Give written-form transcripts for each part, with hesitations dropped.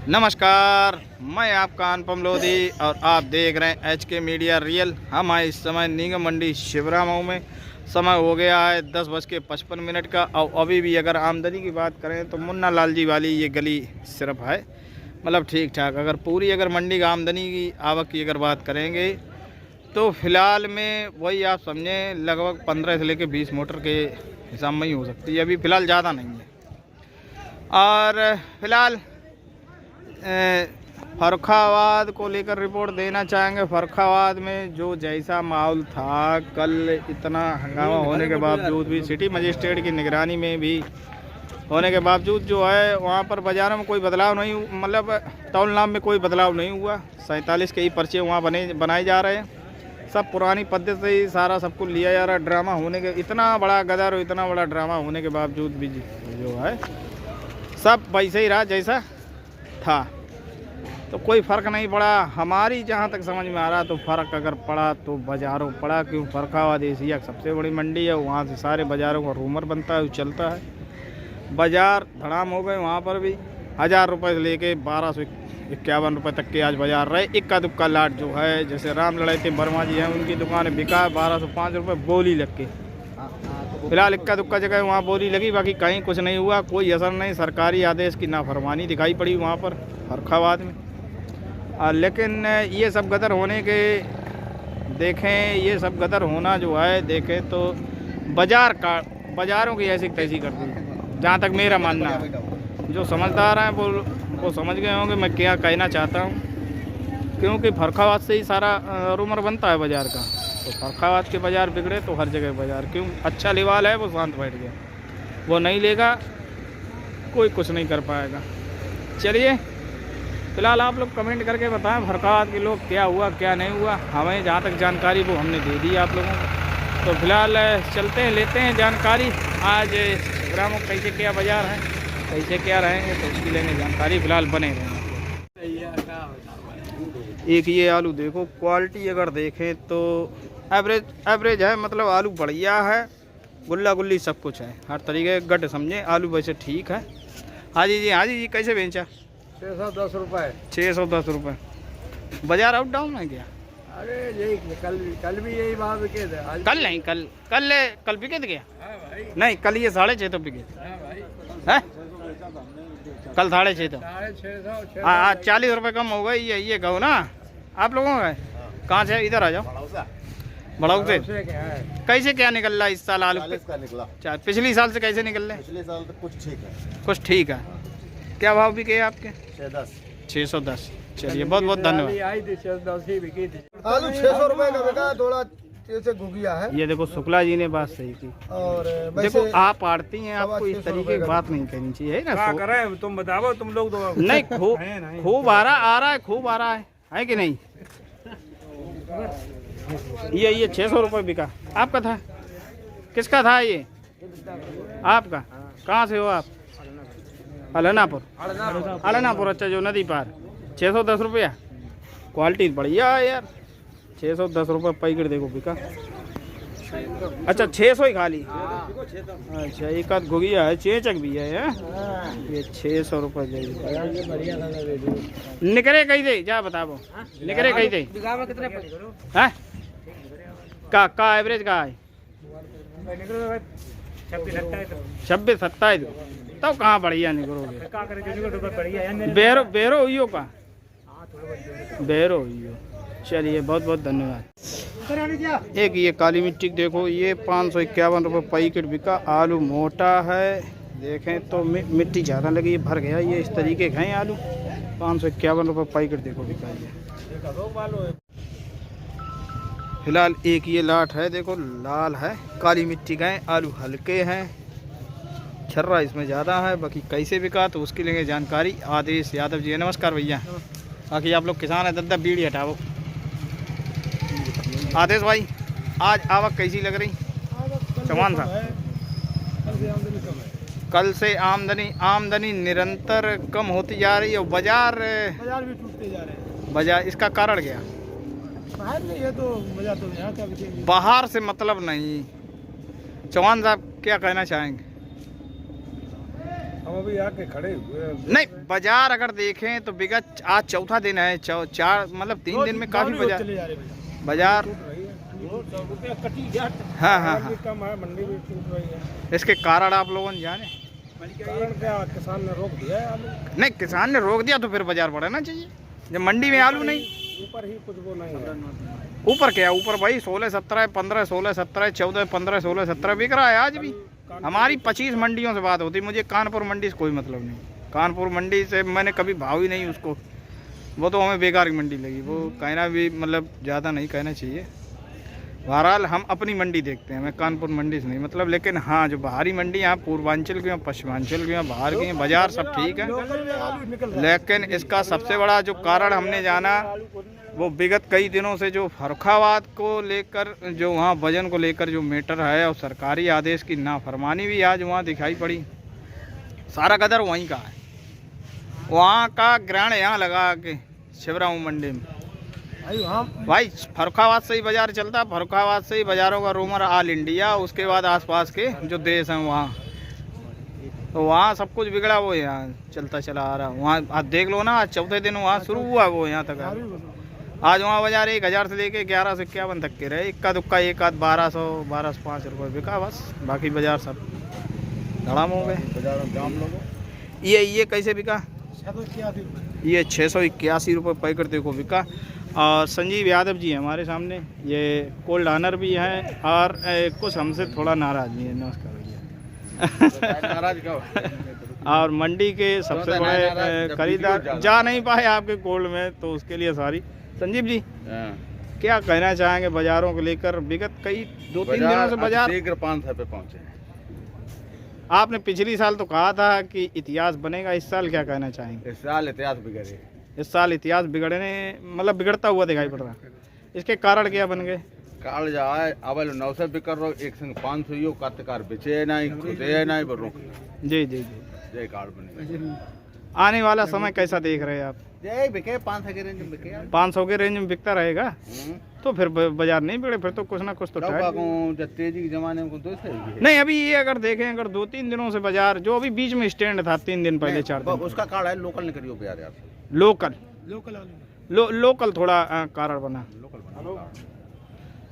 नमस्कार, मैं आपका अनुपम लोधी और आप देख रहे हैं HK मीडिया रियल। हम आए इस समय निगम मंडी शिवरा मऊ में। समय हो गया है 10:55 का और अभी भी अगर आमदनी की बात करें तो मुन्ना लाल जी वाली ये गली सिर्फ है, मतलब ठीक ठाक। अगर पूरी अगर मंडी का आमदनी की आवक की अगर बात करेंगे तो फ़िलहाल में वही आप समझें लगभग 15 से लेकर 20 मोटर के हिसाब में ही हो सकती है। अभी फ़िलहाल ज़्यादा नहीं है। और फिलहाल फर्रुखाबाद को लेकर रिपोर्ट देना चाहेंगे। फर्रुखाबाद में जो जैसा माहौल था, कल इतना हंगामा होने के बावजूद भी, सिटी मजिस्ट्रेट की निगरानी में भी होने के बावजूद जो है वहाँ पर बाज़ारों में कोई बदलाव नहीं, मतलब तौल नाम में कोई बदलाव नहीं हुआ। 47 के ही पर्चे वहाँ बनाए जा रहे हैं। सब पुरानी पद्धति से ही सारा सब कुछ लिया जा रहा है। ड्रामा होने के इतना बड़ा गदर और इतना बड़ा ड्रामा होने के बावजूद भी जो है सब वैसे ही रहा जैसा था, तो कोई फ़र्क नहीं पड़ा। हमारी जहाँ तक समझ में आ रहा तो फ़र्क अगर पड़ा तो बाज़ारों पड़ा, क्यों फर्रुखाबाद एशिया की सबसे बड़ी मंडी है। वहाँ से सारे बाज़ारों का रूमर बनता है, चलता है। बाज़ार धड़ाम हो गए। वहाँ पर भी 1000 रुपये से लेके 1251 रुपये तक के आज बाज़ार रहे। इक्का दुक्का लाट जो है, जैसे राम लड़ाई वर्मा जी हैं, उनकी दुकान बिका 1205 रुपये बोली लग के। फिलहाल इक्का दुक्का जगह वहाँ बोली लगी, बाकी कहीं कुछ नहीं हुआ, कोई असर नहीं। सरकारी आदेश की नाफरमानी दिखाई पड़ी वहाँ पर फर्रुखाबाद में। लेकिन ये सब गदर होने के देखें, ये सब गदर होना जो है देखें तो बाज़ारों की ऐसी तैसी कर दी, जहाँ तक मेरा मानना है। जो समझदार हैं वो समझ गए होंगे मैं क्या कहना चाहता हूँ, क्योंकि फर्रुखाबाद से ही सारा रूमर बनता है बाज़ार का। तो फर्रुखाबाद के बाज़ार बिगड़े तो हर जगह बाज़ार, क्यों अच्छा लेवाल है वो शांत बैठ गया, वो नहीं लेगा कोई कुछ नहीं कर पाएगा। चलिए फ़िलहाल आप लोग कमेंट करके बताएं फर्रुखाबाद के लोग क्या हुआ क्या नहीं हुआ। हमें जहाँ तक जानकारी वो हमने दे दी आप लोगों को। तो फिलहाल चलते हैं, लेते हैं जानकारी आज ग्रामों कैसे क्या बाज़ार है, कैसे क्या रहेंगे, तो उसकी लेंगे जानकारी। फ़िलहाल बने रहेंगे। एक ये आलू देखो, क्वालिटी अगर देखें तो एवरेज है, मतलब आलू बढ़िया है, गुल्ला गुल्ली सब कुछ है, हर तरीके का गट समझे। आलू वैसे ठीक है। हाँ जी, कैसे बेचा? 610 रुपये। 610 रुपये। बाजार अप डाउन है क्या? अरे यही कल भी यही भाव बिके थे। कल नहीं, कल बिके थे क्या? नहीं, कल ये 650 तो बिके थे। कल 650 तो 650। हाँ 40 रुपये कम हो गए। ये कहो ना आप लोगों का। कहाँ से? इधर आ जाओ। बड़ाऊ से कैसे क्या निकल रहा है इस साल आलू? 40 का निकला। पिछली साल से कैसे निकल रहे? पिछले साल तो कुछ ठीक है। कुछ ठीक है। क्या भाव बिके आपके? 610। चलिए बहुत बहुत धन्यवाद। आलू 600 रुपये का बिका, थोड़ा से घुगिया है। ये देखो शुक्ला जी ने बात सही की। और देखो आप आड़ती हैं, आपको इस तरीके की बात नहीं कहनी चाहिए ना। क्या करें तुम बताओ, तुम लोग तो नहीं खूब आ रहा है कि नहीं? ये 600 रुपये बिका। आपका था? किसका था ये? आपका? कहाँ से हो आप? अलनापुर। अच्छा, जो नदी पार। 610 रुपया। क्वालिटी बढ़िया है यार। 610 रुपये पैकेट देखो बिका। अच्छा 600 ही खाली। अच्छा एक आध घुगिया है, चेचक भी है ये 600 रुपये दे। निकरे कही दे जा बताओ, निकरे कही दे हैं? का एवरेज का है? 26-27। तब कहाँ बढ़िया निकलोगे? बेरो हुई का बेरो हुई। चलिए बहुत बहुत धन्यवाद। एक ये काली मिट्टी देखो, ये 551 रुपये पैकेट बिका। आलू मोटा है, देखें तो मिट्टी ज़्यादा लगी, भर गया। ये इस तरीके के हैं आलू। 551 रुपये पैकेट देखो बिका ये। फिलहाल एक ये लाट है देखो, लाल है, काली मिट्टी का है। आलू हल्के हैं, छर्रा इसमें ज़्यादा है। बाकी कैसे बिका तो उसकी लेंगे जानकारी। आदेश यादव जी है। नमस्कार भैया। बाकी आप लोग किसान है, दद्दा बीड़ी हटाओ। आदेश भाई आज आवक कैसी लग रही? चौहान साहब, कल से आमदनी निरंतर कम होती जा रही है और बाजार भी टूटते जा रहे हैं। बाजार इसका कारण क्या? बाहर नहीं है तो बाजार तो यहाँ का भी। बाहर से मतलब नहीं। चौहान साहब क्या कहना चाहेंगे? हम अभी आके खड़े हुए हैं। नहीं, बाजार अगर देखें तो विगत आज चौथा दिन है, चार मतलब 3 दिन में काफी बाजार हाँ हाँ हाँ। कम है, मंडी भी टूट रही है। इसके कारण आप लोगों ने जाने? कारण क्या, किसान ने रोक दिया है आलू। नहीं, किसान ने रोक दिया तो फिर बाजार बढ़ाना चाहिए। जब मंडी में आलू नहीं, ऊपर ही कुछ वो नहीं है। ऊपर क्या, ऊपर भाई 16, 17, 15, 16, 17, 14, 15, 16, 17 बिक रहा है आज भी। हमारी 25 मंडियों से बात होती, मुझे कानपुर मंडी से कोई मतलब नहीं। कानपुर मंडी से मैंने कभी भाव ही नहीं उसको, वो तो हमें बेकार की मंडी लगी। वो कहना भी मतलब ज़्यादा नहीं कहना चाहिए। बहरहाल हम अपनी मंडी देखते हैं, मैं कानपुर मंडी से नहीं मतलब। लेकिन हाँ, जो बाहरी मंडी यहाँ पूर्वांचल की, पश्चिमांचल की, बाहर की बाजार सब ठीक है। लेकिन इसका सबसे बड़ा जो कारण हमने जाना, वो विगत कई दिनों से जो फर्रुखाबाद को लेकर, जो वहाँ वजन को लेकर जो मैटर है और सरकारी आदेश की नाफरमानी भी आज वहाँ दिखाई पड़ी। सारा कदर वहीं का है, वहाँ का ग्रहण यहाँ लगा के शिवराम मंडी में। भाई फर्रुखाबाद से ही बाजार चलता है, फर्रुखाबाद से ही बाजारों का रूमर ऑल इंडिया, उसके बाद आसपास के जो देश हैं वहाँ, तो वहाँ सब कुछ बिगड़ा वो यहाँ चलता चला आ रहा। वहाँ आज देख लो ना, आज चौथे दिन वहाँ शुरू हुआ वो यहाँ तक है। आज वहाँ बाजार 1000 से लेके 11 से 51 तक के रहे। इक्का दुक्का एक आध 1205 रुपये बिका बस, बाकी बाजार सब धड़ाम हो गए। ये कैसे बिका? ये 681 रुपये पैकेट देखो बिका। और संजीव यादव जी हैं हमारे सामने, ये कोल्ड ऑनर भी हैं और कुछ हमसे थोड़ा नाराज भी है। नमस्कार भैया। और मंडी के सबसे बड़े खरीदार जा नहीं पाए आपके कोल्ड में, तो उसके लिए सॉरी। संजीव जी क्या कहना चाहेंगे बाजारों को लेकर? विगत कई 2-3 दिनों से बाजार 500 पे पहुँचे हैं। आपने पिछली साल तो कहा था कि इतिहास बनेगा, इस साल क्या कहना चाहेंगे? इस साल इतिहास बिगड़े, इस साल इतिहास बिगड़ने मतलब बिगड़ता हुआ दिखाई पड़ रहा है। इसके कारण क्या बन गए? काल जाए अवल 900 बिकर रहो, एक संग 500 यो कातकार बेचे नहीं, खुदे नहीं बरो। जी जी जी, जय कार्ड बने। आने वाला समय कैसा देख रहे हैं आप? जय बिके 500 के रेंज में बिके। 500 के रेंज में बिकता रहेगा तो फिर बाजार नहीं बिगड़े, फिर तो कुछ ना कुछ तो तेजी के जमाने में तो नहीं। अभी ये अगर देखें, अगर 2-3 दिनों से बाजार जो अभी बीच में स्टैंड था 3 दिन पहले 4 दिन, उसका कार्ड है लोकल नहीं करियो यार। लोकल थोड़ा कारण बना।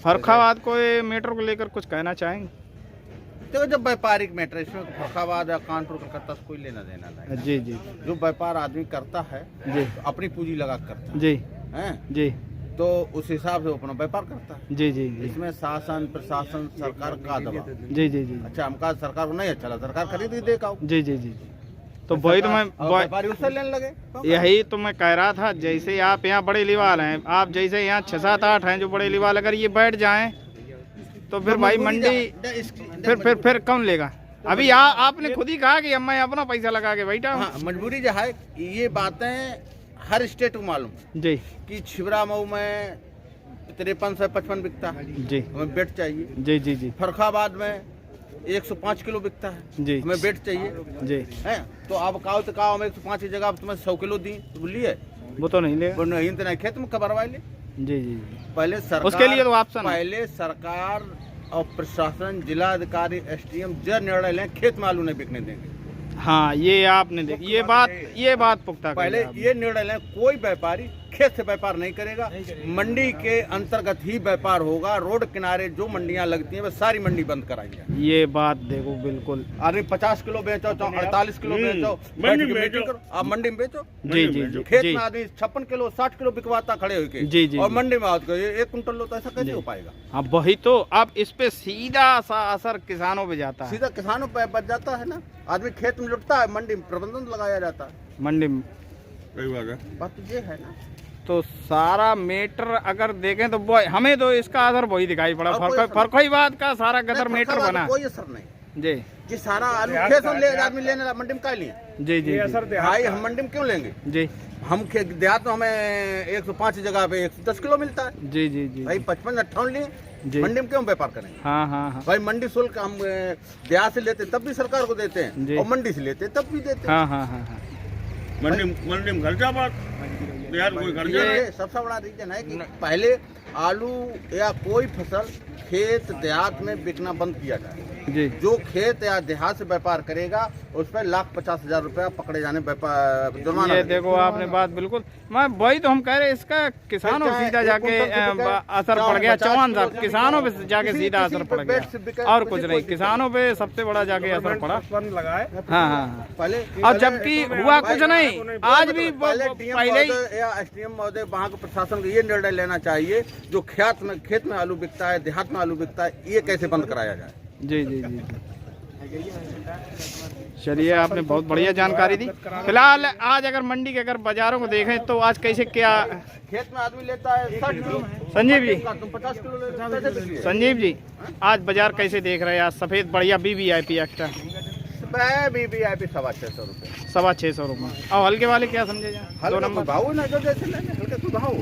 फर्रुखाबाद को मैटर को लेकर कुछ कहना चाहेंगे? तो जब व्यापारिक मैटर, इसमें फर्रुखाबाद या कानपुर कलकत्ता से कोई लेना देना नहीं। जी जी, जो व्यापार आदमी करता है जी, तो अपनी पूंजी लगा करता है जी हैं जी, तो उस हिसाब से अपना व्यापार करता है। जी जी जी, इसमें शासन प्रशासन सरकार का दबाव। जी जी जी, अच्छा हमका सरकार को नहीं अच्छा लगा, सरकार खरीद ही देगा। जी जी जी, तो वही तो मैं व्यापारी उससे लेने लगे। यही तो मैं कह रहा था, जैसे आप यहाँ बड़े लिवाल हैं, आप जैसे यहाँ 6, 7, 8 हैं जो बड़े लिवाल, अगर ये बैठ जाएं तो फिर भाई मंडी फिर कौन लेगा? अभी आपने खुद ही कहा कि मैं अपना पैसा लगा के बैठा हूँ। हाँ, मजबूरी जो है, ये बातें हर स्टेट को मालूम जी कि छिबरामऊ में 53 से 55 बिकता है जी, हमें बेट चाहिए। जी जी जी, फर्रुखाबाद में 105 किलो बिकता है जी, हमें बेट चाहिए जी। है। तो आप कहो तो कहो हम 105 की जगह तुम्हें 100 किलो दी तो बोलिए वो तो नहीं लेगा। नहीं तो नहीं, खेत में खबर ले। जी जी, पहले सरकार, उसके लिए तो ऑप्शन है। पहले सरकार और प्रशासन, जिलाधिकारी, एसडीएम जो निर्णय लें, खेत में आलू नहीं बिकने देंगे। हाँ, ये आपने देखी, ये बात पुख्ता पहले ये निर्णय लें, कोई व्यापारी खेत से व्यापार नहीं करेगा, मंडी के अंतर्गत ही व्यापार होगा। रोड किनारे जो मंडियां लगती हैं वो सारी मंडी बंद कराएंगे। ये बात देखो बिल्कुल। अरे 50 किलो बेचो, 48 किलो बेचो, आप मंडी में बेचो। जी जी जी, खेत में आदमी 56 किलो 60 किलो बिकवाता खड़े होके, जी जी, और मंडी में आओ 1 कुंटल लो, तो ऐसा कैसे हो पाएगा? हाँ वही तो, अब इस पे सीधा सा असर किसानों पे जाता है। सीधा किसानों पे बच जाता है ना। आदमी खेत में लुटता है, मंडी में प्रबंधन लगाया जाता है। मंडी में बात तो ये है ना। तो सारा मैटर अगर देखें तो वो हमें तो इसका असर वही दिखाई पड़ा। फर्रुखाबाद का सारा गदर मैटर बना। कोई असर नहीं जी जी, सारा आलू खेत ले आदमी लेने मंडी में क्या लिए? जी जी, भाई हम मंडी में क्यों लेंगे? जी, हम देहात में हमें 105 जगह पे 110 किलो मिलता है। जी जी जी, भाई 55-58 लिए मंडी में क्यों व्यापार करेंगे? हाँ हाँ हाँ, भाई मंडी शुल्क हम देहात से लेते तब भी सरकार को देते हैं, और मंडी से लेते तब भी देते हैं। हाँ हाँ हाँ हाँ, मंडी में खर्चा बात यार, कोई खर्चा ये सबसे बड़ा रीजन है कि पहले आलू या कोई फसल खेत देहात में बिकना बंद किया जाए। जी। जो खेत या देहात से व्यापार करेगा उस पर 1,50,000 रुपया पकड़े जाने जुर्माना। ये देखो आपने बात बिल्कुल, मैं वही तो हम कह रहे इसका किसानों चाहे सीधा जाके असर पड़ गया। चौहान साहब, किसानों पे जाके सीधा असर पड़ गया और कुछ नहीं, किसानों पे सबसे बड़ा जाके असर पड़ा। हाँ हाँ पहले और जबकि हुआ कुछ नहीं, आज भी पहले पहले ही या एसडीएम महोदय वहाँ के प्रशासन को ये निर्णय लेना चाहिए, जो खेत में आलू बिकता है, देहात में आलू बिकता है, ये कैसे बंद कराया जाए। जी जी जी। चलिए, आपने बहुत बढ़िया जानकारी दी। फिलहाल आज अगर मंडी के अगर बाजारों को देखें तो आज कैसे क्या खेत में आदमी लेता है 60 किलो, संजीव जी, तुम 50 किलो ले, संजीव जी आज बाजार कैसे देख रहे हैं? आज सफेद बढ़िया BVIP एक्स्ट्रा BVIP 650 रुपये, 650 रुपये। और हल्के वाले क्या समझे जाए? 2 नंबर भाव ना जो जैसे लेंगे हल्के तो भाव।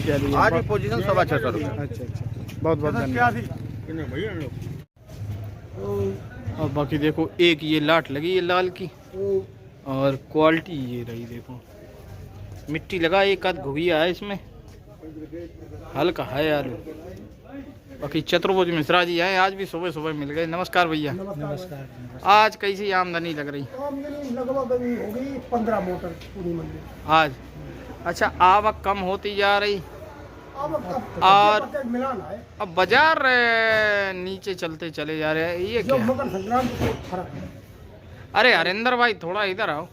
चलिए, आज की पोजीशन 650 रुपये। अच्छा अच्छा, बहुत बहुत धन्यवाद। और बाकी देखो, एक ये लाट लगी है लाल की, और क्वालिटी ये रही। देखो मिट्टी लगा, एक आध घुगिया है इसमें, हल्का है आलू। बाकी चतुर्भुज मिश्रा जी हैं, आज भी सुबह सुबह मिल गए। नमस्कार भैया। नमस्कार। आज कैसी आमदनी लग रही? आमदनी लगभग अभी होगी 15 मोटर पूरी मंडी आज। अच्छा, आवक कम होती जा रही और मिलान है। अब बाजार नीचे चलते चले जा रहे हैं, ये जो क्या? मकर संक्रांति से फर्क है। अरे हरिंदर भाई थोड़ा इधर आओ।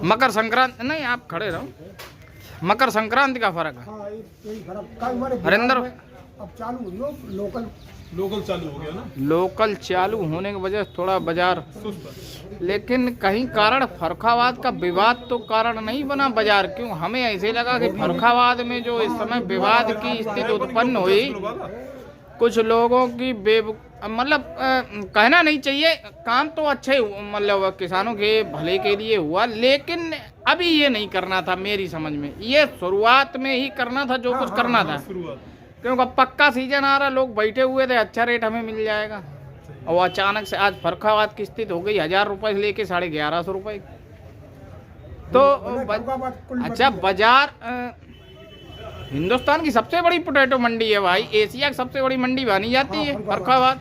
मकर संक्रांति नहीं, आप खड़े रहो। मकर संक्रांति का फर्क है। हाँ, यही फर्क का हमारे हरिंदर अब चालू हुई हो, लोकल चालू हो गया ना। लोकल चालू होने की वजह से थोड़ा बाजार, लेकिन कहीं कारण फर्रुखाबाद का विवाद तो कारण नहीं बना बाजार। क्यों? हमें ऐसे लगा कि फर्रुखाबाद में जो इस समय विवाद की स्थिति उत्पन्न हुई, कुछ लोगों की मतलब कहना नहीं चाहिए, काम तो अच्छे मतलब किसानों के भले के लिए हुआ, लेकिन अभी ये नहीं करना था मेरी समझ में। ये शुरुआत में ही करना था जो कुछ करना था, क्योंकि अब पक्का सीजन आ रहा, लोग बैठे हुए थे, अच्छा रेट हमें मिल जाएगा। और अचानक से आज फर्रुखाबाद की स्थिति हो गई 1000 रुपए से लेके 1150 रुपए। तो अच्छा, बाजार हिंदुस्तान की सबसे बड़ी पोटैटो मंडी है भाई, एशिया की सबसे बड़ी मंडी मानी जाती है फर्रुखाबाद।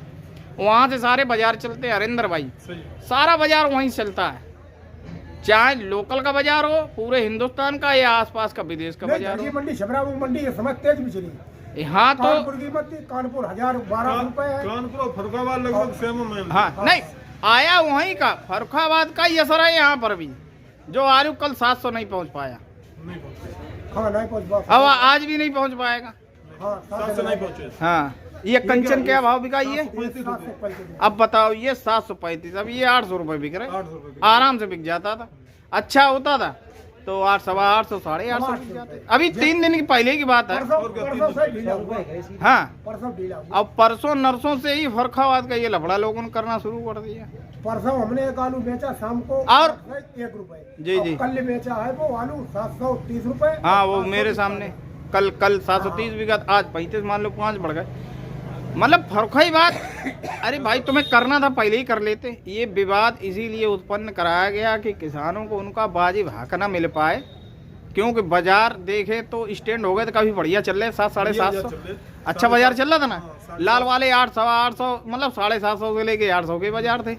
वहाँ से सारे बाजार चलते हैं हरिंदर भाई, सारा बाजार वहीं से चलता है, चाहे लोकल का बाजार हो पूरे हिंदुस्तान का या आसपास का विदेश का बाजार हो। मंडी छबरापुर मंडी इस समय तेज भी चली। यहाँ तो कानपुर की मत, कानपुर 1012 रुपए है। कानपुर और फर्रुखाबाद लगभग सेम में। हाँ, नहीं आया वहीं का, फर्रुखाबाद का ही असर है यहाँ पर भी। जो आलू कल 700 नहीं पहुँच पाया, हाँ नहीं पहुँच पाया, अब आज भी नहीं पहुँच पाएगा। हाँ 700 नहीं पहुँचे। हाँ, ये कंचन क्या भाव बिका ये? अब बताओ, ये 735, अब ये 800 रुपए बिक रहे। आराम से बिक जाता था, अच्छा होता था तो 800, 850, 850 बिक जाते। अभी 3 दिन की पहले की बात है। हाँ, अब परसों नरसों से ही फर्रुखाबाद का ये लफड़ा लोगों ने करना शुरू कर दिया। परसों हमने एक आलू बेचा शाम को और 1 रुपए। जी जी, कल बेचा है वो आलू 730 रुपए। हाँ, वो मेरे सामने कल 730 बिका, आज 35, मान लो 5 बढ़ गए। मतलब फर्रुखाबाद, अरे भाई तुम्हें करना था पहले ही कर लेते। ये विवाद इसीलिए उत्पन्न कराया गया कि किसानों को उनका वाजिब हक ना मिल पाए, क्योंकि बाजार देखे तो स्टैंड हो गए तो काफी बढ़िया चल रहे, 700, 750 अच्छा बाजार चल रहा था ना। लाल वाले 800, 800 मतलब 750 से लेके 800 के बाजार थे।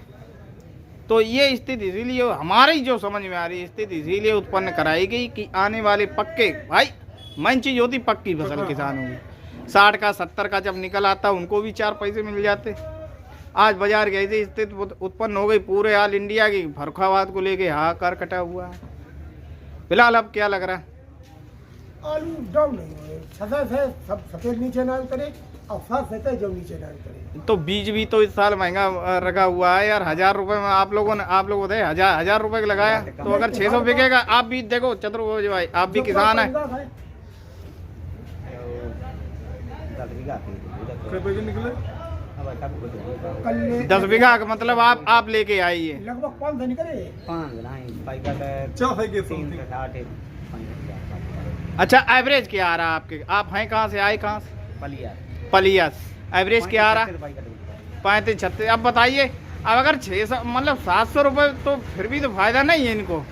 तो ये स्थिति इसीलिए हमारी जो समझ में आ रही स्थिति इसीलिए उत्पन्न कराई गई कि आने वाले पक्के, भाई मेन चीज होती पक्की फसल किसानों की, 60 का 70 का जब निकल आता उनको भी 4 पैसे मिल जाते। आज बाजार की ऐसी स्थिति उत्पन्न हो गई पूरे ऑल इंडिया की, फर्रुखाबाद को लेके हाहाकार कटा हुआ है। फिलहाल अब क्या लग रहा है? आलू डाउन नहीं हुए, सफेद है, सब सफेद नीचे नाल करे और साफ रहता है जो नीचे नाल करे। तो बीज भी तो इस साल महंगा रखा हुआ है यार। 1000 रुपए में आप लोगों ने 1000 रुपए का लगाया, तो अगर 600 बिकेगा। आप भी देखो चतुर्भुज भाई, आप भी किसान है। 10 बीघा का मतलब आप लेके आइए, लगभग 5 दिन करे। अच्छा, एवरेज क्या आ रहा है आपके? आप हैं कहाँ से, आए कहाँ से? पलियास। एवरेज क्या आ रहा है? 35, 36। अब बताइए, अब अगर 600 मतलब 700 रुपये तो फिर भी तो फायदा नहीं है इनको।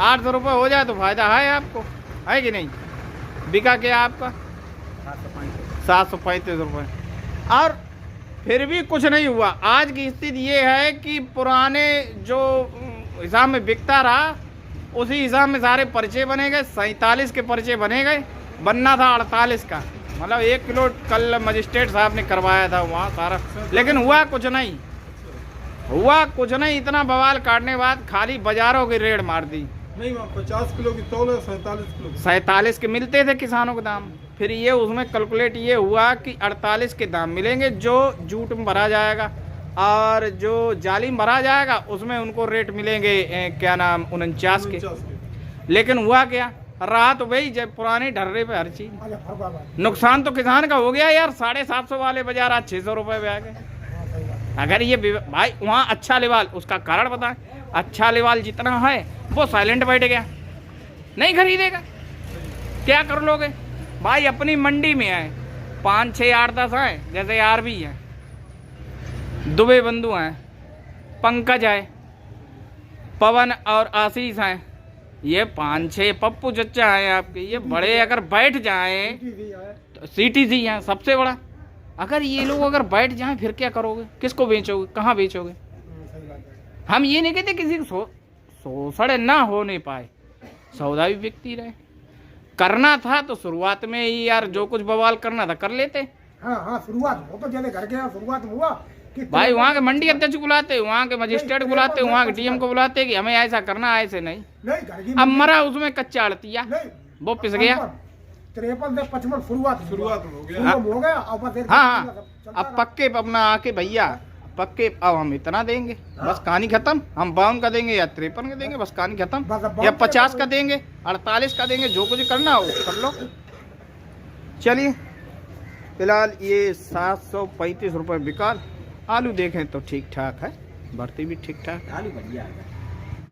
800 रुपये हो जाए तो फायदा है आपको, है कि नहीं? बिका क्या आपका? 735 रुपये। और फिर भी कुछ नहीं हुआ। आज की स्थिति ये है कि पुराने जो हिसाब में बिकता रहा उसी हिसाब में सारे पर्चे बने गए। 47 के पर्चे बने गए, बनना था 48 का। मतलब 1 किलो कल मजिस्ट्रेट साहब ने करवाया था वहाँ सारा, लेकिन हुआ कुछ नहीं, हुआ कुछ नहीं। इतना बवाल काटने के बाद खाली बाजारों की रेड मार दी। नहीं, वहाँ 50 किलो की तौल है, 47 किलो 47 के मिलते थे किसानों के दाम। फिर ये उसमें कैलकुलेट ये हुआ कि 48 के दाम मिलेंगे, जो जूट में भरा जाएगा और जो जाली में भरा जाएगा उसमें उनको रेट मिलेंगे क्या नाम 49 के। लेकिन हुआ क्या, रहा तो वही जब पुराने ढर्रे पे हर चीज। नुकसान तो किसान का हो गया यार। 750 वाले बाजार आज 600 रुपए पे आ गए। अगर ये भाई वहाँ अच्छा लेवाल, उसका कारण बताएं। अच्छा लेवाल जितना है वो साइलेंट बैठ गया, नहीं खरीदेगा, क्या कर लोगे भाई। अपनी मंडी में आए 5, 6, 8, 10 आए, जैसे आरबी है, दुबे बंधु हैं, पंकज है, पवन और आशीष हैं, ये 5, 6 पप्पू चच्चा हैं आपके। ये बड़े अगर बैठ जाएं तो CTC हैं सबसे बड़ा। अगर ये लोग अगर बैठ जाएं फिर क्या करोगे, किसको बेचोगे, कहाँ बेचोगे। हम ये नहीं कहते किसी को शोषण ना हो नहीं पाए, सौदा भी बिकती रहे। करना था तो शुरुआत में ही यार जो कुछ बवाल करना था कर लेते। हाँ, शुरुआत वो तो जैसे घर के यहाँ शुरुआत हुआ कि भाई वहाँ के मंडी अध्यक्ष बुलाते, वहाँ के मजिस्ट्रेट बुलाते, वहाँ के DM को बुलाते कि हमें ऐसा करना, ऐसे नहीं। घर की अब मरा उसमें कच्चा अड़तिया, वो पिस गया। 53 से 55 शुरुआत हो गया। हो गया। और बस हाँ, अब पक्के अपना आके भैया पक्के, अब हम इतना देंगे बस कहानी खत्म। हम 52 का देंगे या 53 का देंगे, बस कहानी खत्म। या 50 का देंगे, 48 का देंगे, जो कुछ करना हो कर लो। चलिए फिलहाल ये 735 रुपये बिका। आलू देखें तो ठीक ठाक है, भर्ती भी ठीक ठाक, आलू बढ़िया है।